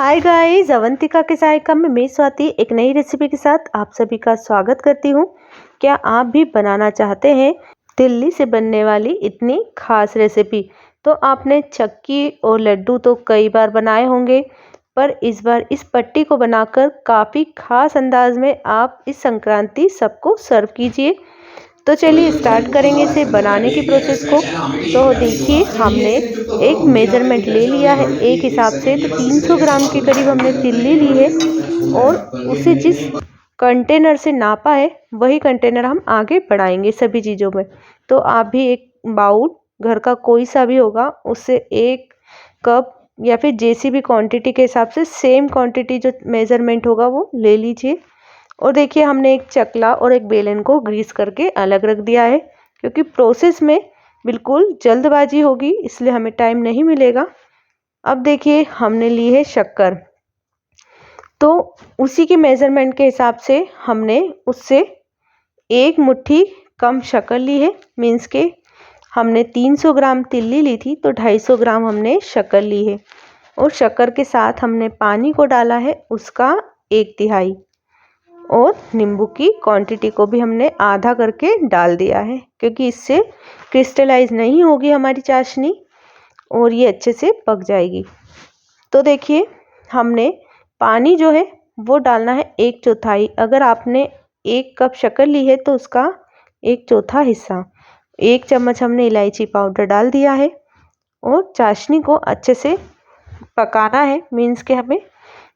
Hi guys, Avantika के जायका में मैं स्वाति एक नई रेसिपी के साथ आप सभी का स्वागत करती हूँ। क्या आप भी बनाना चाहते हैं तिल्ली से बनने वाली इतनी खास रेसिपी? तो आपने चक्की और लड्डू तो कई बार बनाए होंगे, पर इस बार इस पट्टी को बनाकर काफ़ी खास अंदाज में आप इस संक्रांति सबको सर्व कीजिए। तो चलिए स्टार्ट करेंगे इसे बनाने की प्रोसेस को। तो देखिए, हमने एक मेज़रमेंट ले लिया है एक हिसाब से, तो 300 ग्राम के करीब हमने तिल्ली ली है और उसे जिस कंटेनर से नापा है वही कंटेनर हम आगे बढ़ाएंगे सभी चीज़ों में। तो आप भी एक बाउल, घर का कोई सा भी होगा, उससे 1 कप या फिर जैसी भी क्वांटिटी के हिसाब से सेम क्वांटिटी जो मेज़रमेंट होगा वो ले लीजिए। और देखिए, हमने एक चकला और एक बेलन को ग्रीस करके अलग रख दिया है, क्योंकि प्रोसेस में बिल्कुल जल्दबाजी होगी, इसलिए हमें टाइम नहीं मिलेगा। अब देखिए, हमने ली है शक्कर, तो उसी के मेज़रमेंट के हिसाब से हमने उससे 1 मुट्ठी कम शक्कर ली है। मीन्स के हमने 300 ग्राम तिल्ली ली थी, तो 250 ग्राम हमने शक्कर ली है। और शक्कर के साथ हमने पानी को डाला है उसका 1/3, और नींबू की क्वांटिटी को भी हमने आधा करके डाल दिया है, क्योंकि इससे क्रिस्टलाइज नहीं होगी हमारी चाशनी और ये अच्छे से पक जाएगी। तो देखिए, हमने पानी जो है वो डालना है 1/4। अगर आपने 1 कप शक्कर ली है तो उसका 1/4 हिस्सा। 1 चम्मच हमने इलायची पाउडर डाल दिया है और चाशनी को अच्छे से पकाना है। मीन्स के हमें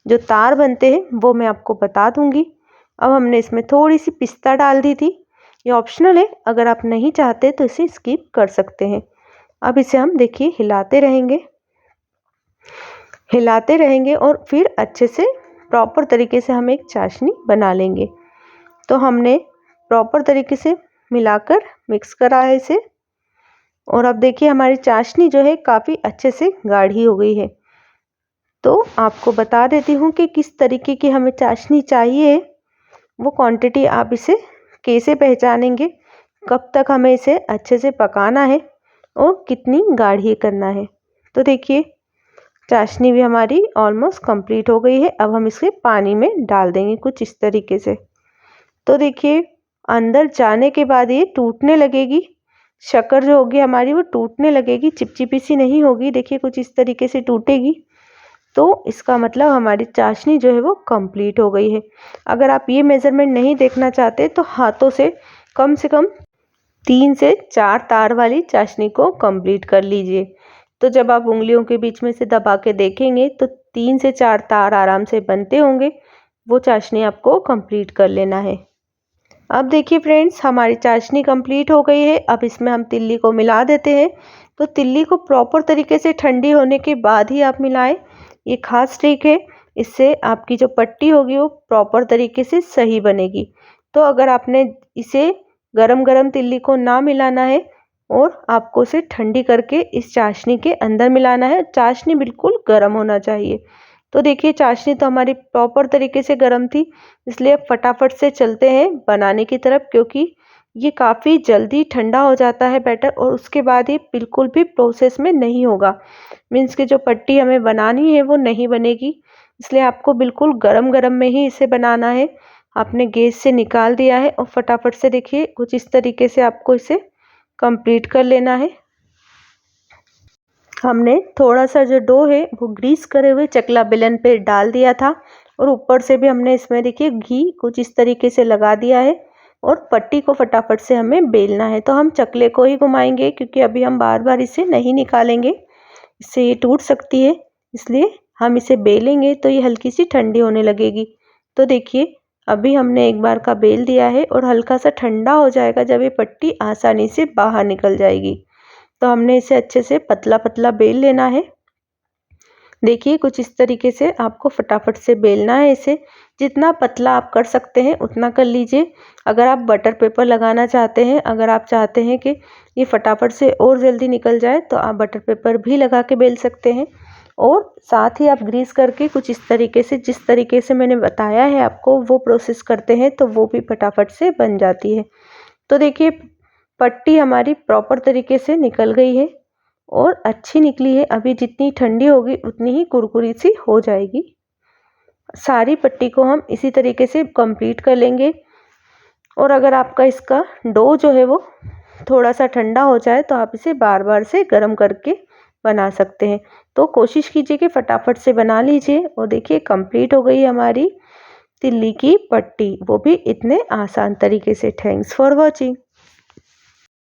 जो तार बनते हैं वो मैं आपको बता दूंगी। अब हमने इसमें थोड़ी सी पिस्ता डाल दी थी, ये ऑप्शनल है, अगर आप नहीं चाहते तो इसे स्किप कर सकते हैं। अब इसे हम देखिए हिलाते रहेंगे और फिर अच्छे से प्रॉपर तरीके से हम एक चाशनी बना लेंगे। तो हमने प्रॉपर तरीके से मिलाकर मिक्स करा है इसे, और अब देखिए हमारी चाशनी जो है काफ़ी अच्छे से गाढ़ी हो गई है। तो आपको बता देती हूँ कि किस तरीके की हमें चाशनी चाहिए, वो क्वांटिटी आप इसे कैसे पहचानेंगे, कब तक हमें इसे अच्छे से पकाना है और कितनी गाढ़ी करना है। तो देखिए, चाशनी भी हमारी ऑलमोस्ट कंप्लीट हो गई है। अब हम इसे पानी में डाल देंगे कुछ इस तरीके से। तो देखिए, अंदर जाने के बाद ये टूटने लगेगी, शक्कर जो होगी हमारी वो टूटने लगेगी, चिपचिपी सी नहीं होगी। देखिए, कुछ इस तरीके से टूटेगी, तो इसका मतलब हमारी चाशनी जो है वो कंप्लीट हो गई है। अगर आप ये मेज़रमेंट नहीं देखना चाहते तो हाथों से कम 3 से 4 तार वाली चाशनी को कंप्लीट कर लीजिए। तो जब आप उंगलियों के बीच में से दबा के देखेंगे तो 3 से 4 तार आराम से बनते होंगे, वो चाशनी आपको कंप्लीट कर लेना है। अब देखिए फ्रेंड्स, हमारी चाशनी कंप्लीट हो गई है। अब इसमें हम तिल्ली को मिला देते हैं। तो तिल्ली को प्रॉपर तरीके से ठंडी होने के बाद ही आप मिलाएं, ये खास ट्रिक है। इससे आपकी जो पट्टी होगी वो प्रॉपर तरीके से सही बनेगी। तो अगर आपने इसे गरम गरम तिल्ली को ना मिलाना है और आपको इसे ठंडी करके इस चाशनी के अंदर मिलाना है, चाशनी बिल्कुल गर्म होना चाहिए। तो देखिए, चाशनी तो हमारी प्रॉपर तरीके से गर्म थी, इसलिए अब फटाफट से चलते हैं बनाने की तरफ, क्योंकि ये काफ़ी जल्दी ठंडा हो जाता है बैटर, और उसके बाद ये बिल्कुल भी प्रोसेस में नहीं होगा। मीन्स कि जो पट्टी हमें बनानी है वो नहीं बनेगी, इसलिए आपको बिल्कुल गरम गरम में ही इसे बनाना है। आपने गैस से निकाल दिया है और फटाफट से देखिए कुछ इस तरीके से आपको इसे कंप्लीट कर लेना है। हमने थोड़ा सा जो डो है वो ग्रीस करे हुए चकला बेलन पे डाल दिया था, और ऊपर से भी हमने इसमें देखिए घी कुछ इस तरीके से लगा दिया है, और पट्टी को फटाफट से हमें बेलना है। तो हम चकले को ही घुमाएंगे, क्योंकि अभी हम बार बार इसे नहीं निकालेंगे, इससे ये टूट सकती है, इसलिए हम इसे बेलेंगे तो ये हल्की सी ठंडी होने लगेगी। तो देखिए, अभी हमने एक बार का बेल दिया है और हल्का सा ठंडा हो जाएगा जब ये पट्टी आसानी से बाहर निकल जाएगी। तो हमने इसे अच्छे से पतला पतला बेल लेना है। देखिए, कुछ इस तरीके से आपको फटाफट से बेलना है इसे। जितना पतला आप कर सकते हैं उतना कर लीजिए। अगर आप बटर पेपर लगाना चाहते हैं, अगर आप चाहते हैं कि ये फटाफट से और जल्दी निकल जाए, तो आप बटर पेपर भी लगा के बेल सकते हैं। और साथ ही आप ग्रीस करके कुछ इस तरीके से, जिस तरीके से मैंने बताया है आपको, वो प्रोसेस करते हैं तो वो भी फटाफट से बन जाती है। तो देखिए, पट्टी हमारी प्रॉपर तरीके से निकल गई है। और अच्छी निकली है। अभी जितनी ठंडी होगी उतनी ही कुरकुरी सी हो जाएगी। सारी पट्टी को हम इसी तरीके से कंप्लीट कर लेंगे। और अगर आपका इसका डो जो है वो थोड़ा सा ठंडा हो जाए तो आप इसे बार बार से गर्म करके बना सकते हैं। तो कोशिश कीजिए कि फटाफट से बना लीजिए। और देखिए कंप्लीट हो गई हमारी तिल्ली की पट्टी, वो भी इतने आसान तरीके से। Thanks for watching.